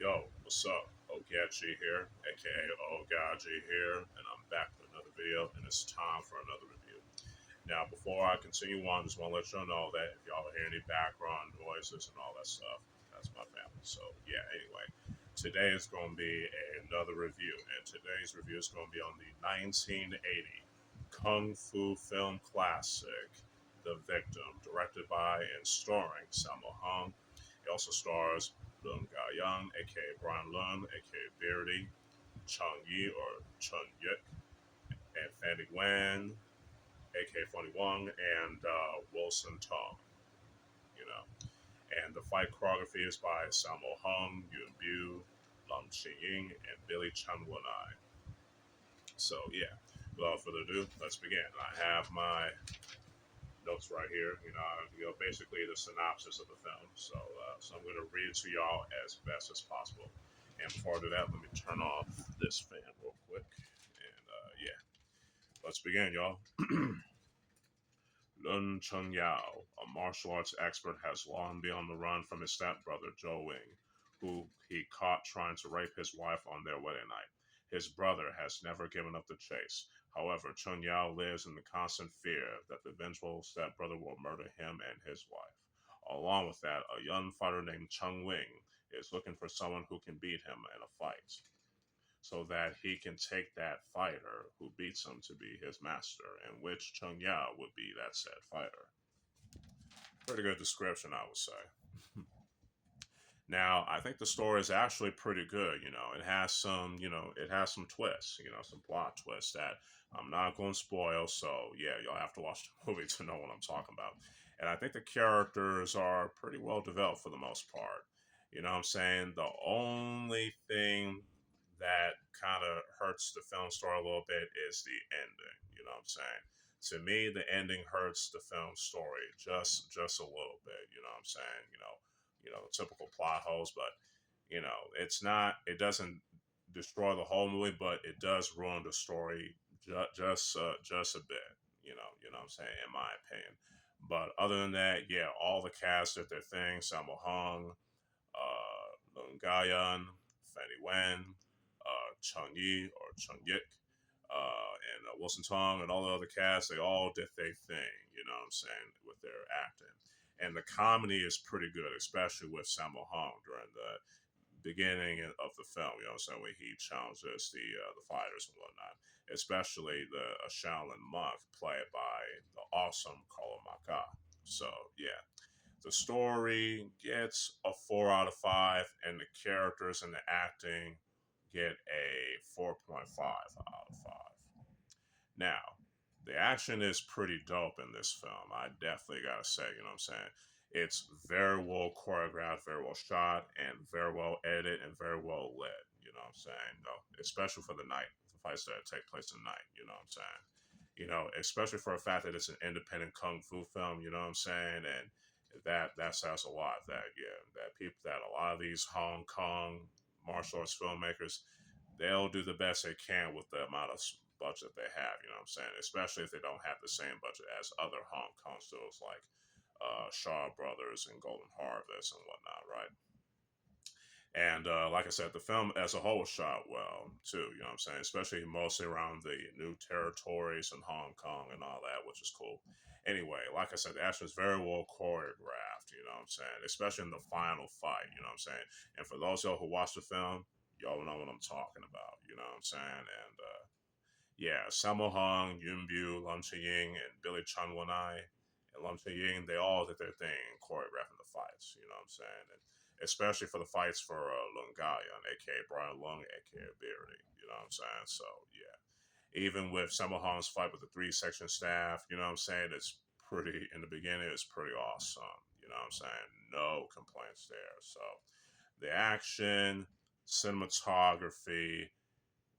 Yo, what's up? Ogechi here, aka Oaghaji here, and I'm back with another video, and it's time for another review. Now, before I continue on, just want to let y'all know that if y'all hear any background noises and all that stuff, that's my family. So, yeah, anyway, today is going to be another review, and today's review is going to be on the 1980 Kung Fu film classic, The Victim, directed by and starring Sammo. It also stars Leung aka Brian Leung, aka Beardy, Chang Yi or Chun Yik, and Fanny Wang, aka Fanny Wang, and Wilson Tong. You know, and the fight choreography is by Sammo Yuen Ying, and Billy Chan Wonai. So yeah, without further ado, let's begin. I have my notes right here. Basically the synopsis of the film. So I'm going to read it to y'all as best as possible. And before I do that, let me turn off this fan real quick. And yeah, let's begin, y'all. Lun Chung Yao, a martial arts expert, has long been on the run from his stepbrother, Zhou Wing, who he caught trying to rape his wife on their wedding night. His brother has never given up the chase. However, Chung Yao lives in the constant fear that the vengeful stepbrother will murder him and his wife. Along with that, a young fighter named Chung Wing is looking for someone who can beat him in a fight so that he can take that fighter who beats him to be his master, in which Chung Yao would be that said fighter. Pretty good description, I would say. Now, I think the story is actually pretty good. It has some twists, some plot twists that I'm not going to spoil. So, yeah, you'll have to watch the movie to know what I'm talking about. And I think the characters are pretty well developed for the most part. You know what I'm saying? The only thing that kind of hurts the film story a little bit is the ending. You know what I'm saying? To me, the ending hurts the film story just a little bit. You know what I'm saying? Typical plot holes, but it doesn't destroy the whole movie, but it does ruin the story just a bit. What I'm saying, in my opinion. But other than that, yeah, all the cast did their thing. Sammo Hung, Leung Fanny Wen, Chung Yi or Chung Yik, and Wilson Tong, and all the other cast, they all did their thing, you know what I'm saying, with their acting. And the comedy is pretty good, especially with Sammo Hung during the beginning of the film, you know what I'm saying, when he challenges the fighters and whatnot, especially the Shaolin monk played by the awesome Carlo Maka. So, yeah, the story gets a 4 out of 5, and the characters and the acting get a 4.5 out of 5. Now, the action is pretty dope in this film. I definitely gotta say, you know what I'm saying? It's very well choreographed, very well shot, and very well edited and very well lit. You know what I'm saying? Especially for the night, the fights that take place at night. You know what I'm saying? Especially for the fact that it's an independent kung fu film. You know what I'm saying? And that says a lot. That a lot of these Hong Kong martial arts filmmakers, they'll do the best they can with the amount of budget they have. You know what I'm saying? Especially if they don't have the same budget as other Hong Kong studios like Shaw Brothers and Golden Harvest and whatnot, right? And like I said, the film as a whole was shot well too. You know what I'm saying? Especially mostly around the new territories in Hong Kong and all that, which is cool. Anyway, like I said, the action is very well choreographed. You know what I'm saying? Especially in the final fight. You know what I'm saying? And for those of y'all who watch the film, y'all know what I'm talking about. You know what I'm saying? And yeah, Sammo Hung, Yuen Ying, and Billy Chan Wanai and Ying, they all did their thing choreographing the fights. You know what I'm saying? And especially for the fights for Leung, aka Brian Leung, aka Beardy. You know what I'm saying? So yeah, even with Sammo Hung's fight with the three-section staff, you know what I'm saying? It's pretty in the beginning. It's pretty awesome. You know what I'm saying? No complaints there. So the action, cinematography,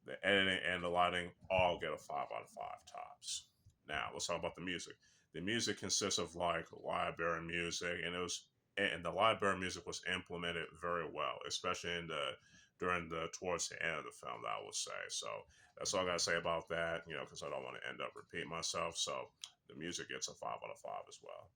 the editing, and the lighting all get a 5 out of 5 tops. Now let's talk about the music. The music consists of like library music, and the library music was implemented very well, especially during the towards the end of the film. I would say so. That's all I gotta say about that. Because I don't want to end up repeating myself. So the music gets a 5 out of 5 as well.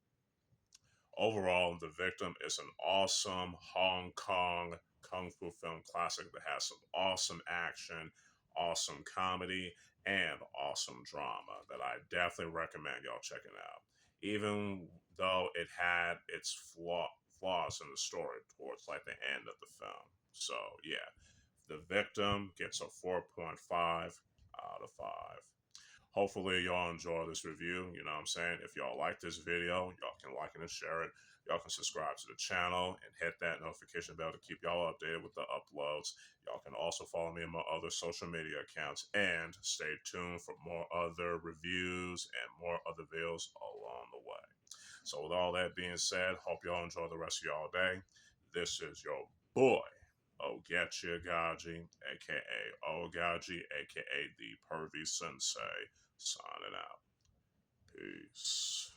Overall, The Victim is an awesome Hong Kong kung fu film classic that has some awesome action, awesome comedy, and awesome drama that I definitely recommend y'all checking out. Even though it had its flaws in the story towards like the end of the film. So yeah, The Victim gets a 4.5 out of 5. Hopefully y'all enjoy this review. You know what I'm saying? If y'all like this video, y'all can like it and share it. Y'all can subscribe to the channel and hit that notification bell to keep y'all updated with the uploads. Y'all can also follow me on my other social media accounts and stay tuned for more other reviews and more other videos along the way. So with all that being said, hope y'all enjoy the rest of y'all day. This is your boy, Ogechi Aghaji, aka Oaghaji, aka the Pervy Sensei, signing out. Peace.